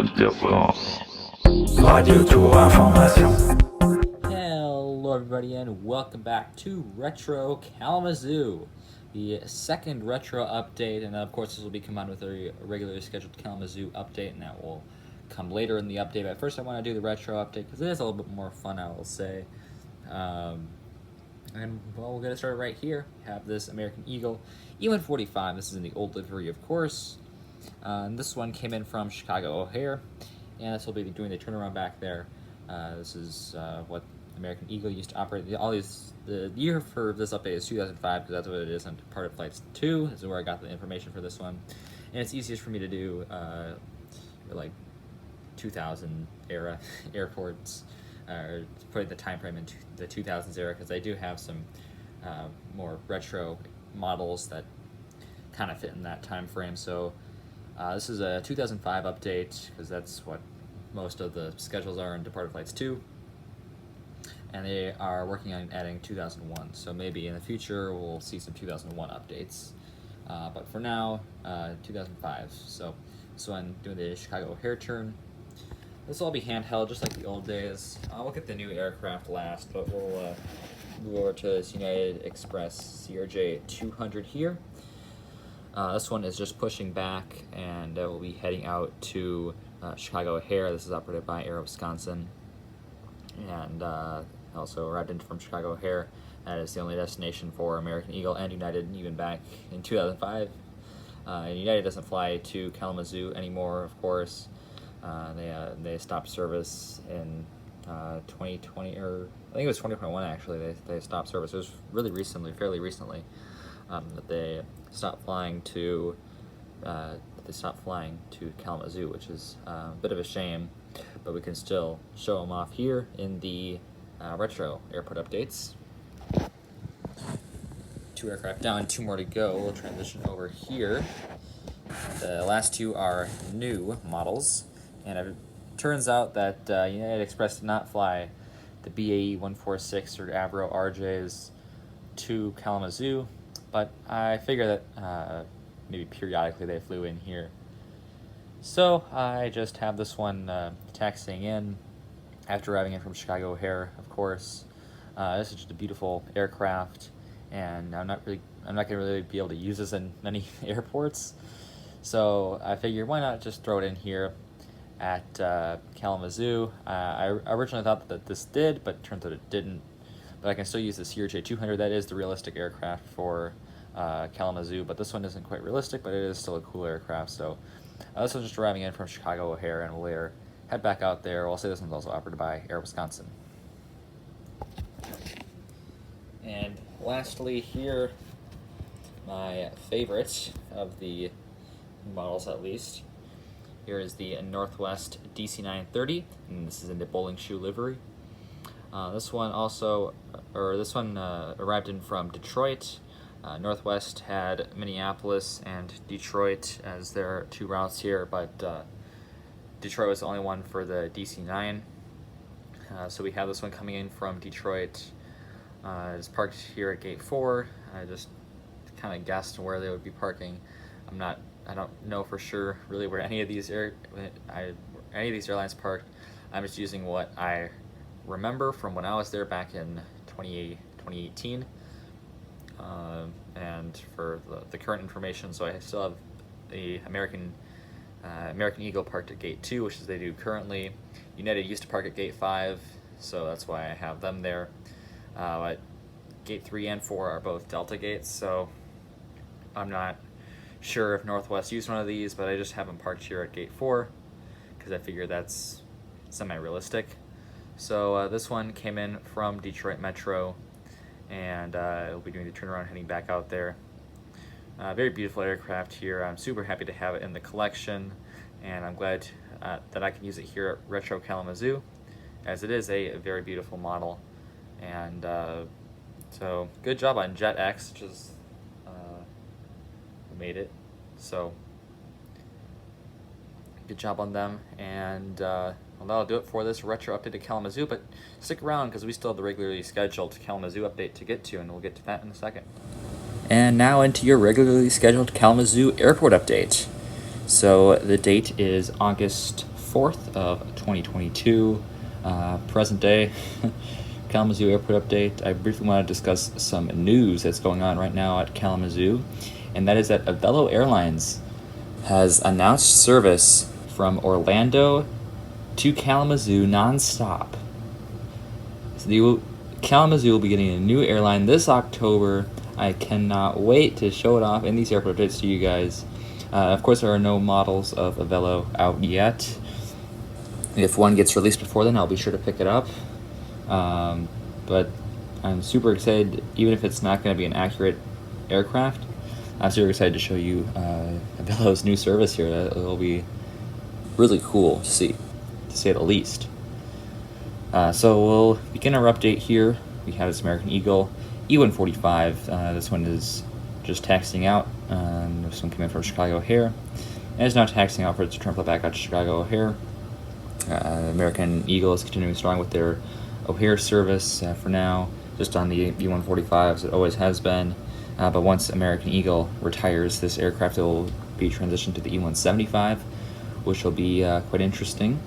France. Radio Tour Information. Hello everybody and welcome back to Retro Kalamazoo, the second retro update, and of course this will be combined with a regularly scheduled Kalamazoo update, and that will come later in the update. But first I want to do the retro update because it is a little bit more fun, I will say. And well, we'll get it started right here. We have this American Eagle E145. This is in the old livery, of course. And this one came in from Chicago O'Hare, and this will be doing the turnaround back there. This is what American Eagle used to operate. The year for this update is 2005 because that's what it is on part of Flights 2. This is where I got the information for this one, and it's easiest for me to do like 2000 era airports, or putting the time frame into the 2000s era, because I do have some more retro models that kind of fit in that time frame. So this is a 2005 update because that's what most of the schedules are in Departed Flights 2, and they are working on adding 2001, so maybe in the future we'll see some 2001 updates, but for now 2005. So I'm doing the Chicago O'Hare turn. This will all be handheld just like the old days. We'll get the new aircraft last, but we'll move over to this United Express CRJ-900 here. This one is just pushing back, and we'll be heading out to Chicago O'Hare. This is operated by Air Wisconsin, and also arrived in from Chicago O'Hare. That is the only destination for American Eagle and United, even back in 2005. United doesn't fly to Kalamazoo anymore, of course. They stopped service in 2020, or I think it was 2021 actually. They stopped service. It was really recently, fairly recently, that they stopped flying to Kalamazoo, which is a bit of a shame, but we can still show them off here in the retro airport updates. 2 aircraft down, 2 more to go. We'll transition over here. The last 2 are new models, and it turns out that United Express did not fly the BAE 146 or Avro RJs to Kalamazoo, but I figure that maybe periodically they flew in here. So I just have this one taxiing in after arriving in from Chicago O'Hare, of course. This is just a beautiful aircraft, and I'm not gonna really be able to use this in many airports. So I figured, why not just throw it in here at Kalamazoo. I originally thought that this did, but it turns out it didn't. But I can still use the CRJ-900. That is the realistic aircraft for Kalamazoo, but this one isn't quite realistic, but it is still a cool aircraft. So this one's just arriving in from Chicago O'Hare, and we'll later head back out there. I'll say this one's also operated by Air Wisconsin. And lastly here, my favorite of the models, at least. Here is the Northwest DC-930, and this is in the bowling shoe livery. This one arrived in from Detroit. Northwest had Minneapolis and Detroit as their 2 routes here, but Detroit was the only one for the DC-9. So we have this one coming in from Detroit. It's parked here at Gate 4. I just kind of guessed where they would be parking. I don't know for sure really where any of these airlines parked. I'm just using what I remember from when I was there back in 2018, and for the current information. So I still have the American Eagle parked at Gate 2, which is they do currently. United used to park at Gate 5, so that's why I have them there. But Gate 3 and 4 are both Delta gates, so I'm not sure if Northwest used one of these, but I just have them parked here at Gate 4 because I figure that's semi-realistic. So this one came in from Detroit Metro, and it'll be doing the turnaround heading back out there. Very beautiful aircraft here. I'm super happy to have it in the collection, and I'm glad that I can use it here at Retro Kalamazoo, as it is a very beautiful model. And so good job on JetX, which is made it, so good job on them. And well, that'll do it for this retro update to Kalamazoo, but stick around because we still have the regularly scheduled Kalamazoo update to get to, and we'll get to that in a second. And now into your regularly scheduled Kalamazoo airport update. So the date is August 4th of 2022, present day. Kalamazoo Airport update. I briefly want to discuss some news that's going on right now at Kalamazoo, and that is that Avelo Airlines has announced service from Orlando to Kalamazoo nonstop. So Kalamazoo will be getting a new airline this October. I cannot wait to show it off in these airport updates to you guys. Of course, there are no models of Avelo out yet. If one gets released before then, I'll be sure to pick it up. But I'm super excited, even if it's not going to be an accurate aircraft. I'm super excited to show you Avelo's new service here. It'll be really cool to see, to say the least. So we'll begin our update here. We have this American Eagle E145. This one is just taxiing out. This one came in from Chicago O'Hare, and is now taxiing out for its return flight back out to Chicago O'Hare. American Eagle is continuing strong with their O'Hare service for now, just on the E145 as it always has been. But once American Eagle retires this aircraft, it will be transitioned to the E175, which will be quite interesting.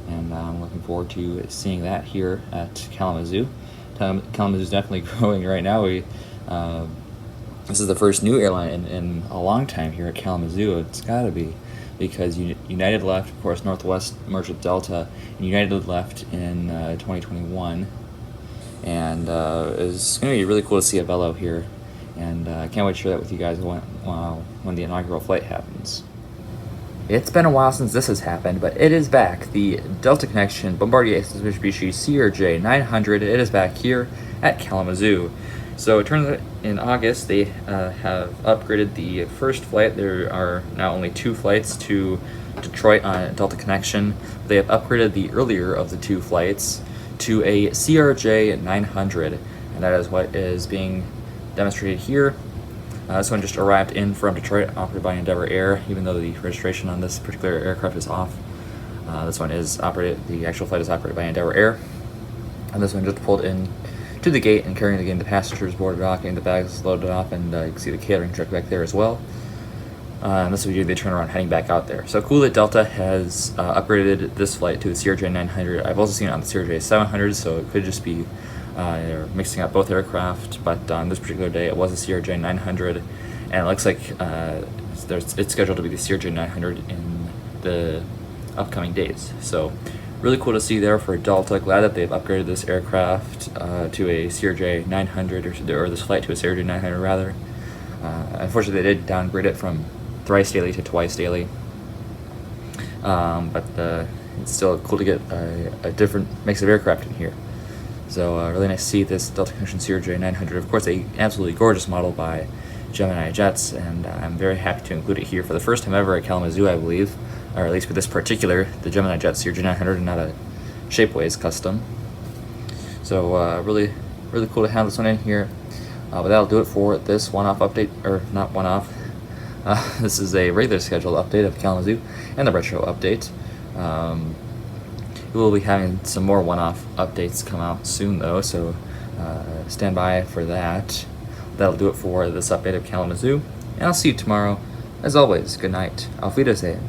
And I'm looking forward to seeing that here at Kalamazoo. Kalamazoo is definitely growing right now. This is the first new airline in a long time here at Kalamazoo. It's got to be, because United left, of course, Northwest merged with Delta, and United left in 2021. And it's going to be really cool to see Avelo here, and I can't wait to share that with you guys when the inaugural flight happens. It's been a while since this has happened, but it is back. The Delta Connection Bombardier Mitsubishi CRJ-900, it is back here at Kalamazoo. So it turns out in August they have upgraded the first flight. There are now only 2 flights to Detroit on Delta Connection. They have upgraded the earlier of the 2 flights to a CRJ-900, and that is what is being demonstrated here. This one just arrived in from Detroit, operated by Endeavor Air, even though the registration on this particular aircraft is off. This one is operated, the actual flight is operated by Endeavor Air. And this one just pulled in to the gate and carrying the passengers boarded off, getting the bags loaded off, and you can see the catering truck back there as well. And this will be the turnaround heading back out there. So cool that Delta has upgraded this flight to the CRJ-900. I've also seen it on the CRJ-700, so it could just be they're mixing up both aircraft, but on this particular day it was a CRJ-900, and it looks like it's scheduled to be the CRJ-900 in the upcoming days. So really cool to see there for Delta. Glad that they've upgraded this aircraft to a CRJ-900, or this flight to a CRJ-900 rather. Unfortunately, they did downgrade it from thrice daily to twice daily, but it's still cool to get a different mix of aircraft in here. So really nice to see this Delta Connection CRJ-900. Of course, a absolutely gorgeous model by Gemini Jets, and I'm very happy to include it here for the first time ever at Kalamazoo, I believe, or at least for this particular, the Gemini Jet CRJ-900, and not a Shapeways custom. So really cool to have this one in here. But that'll do it for this one-off update, or not one-off. This is a regular scheduled update of Kalamazoo and the retro update. We'll be having some more one-off updates come out soon, though, so stand by for that. That'll do it for this update of Kalamazoo, and I'll see you tomorrow. As always, good night. Auf Wiedersehen.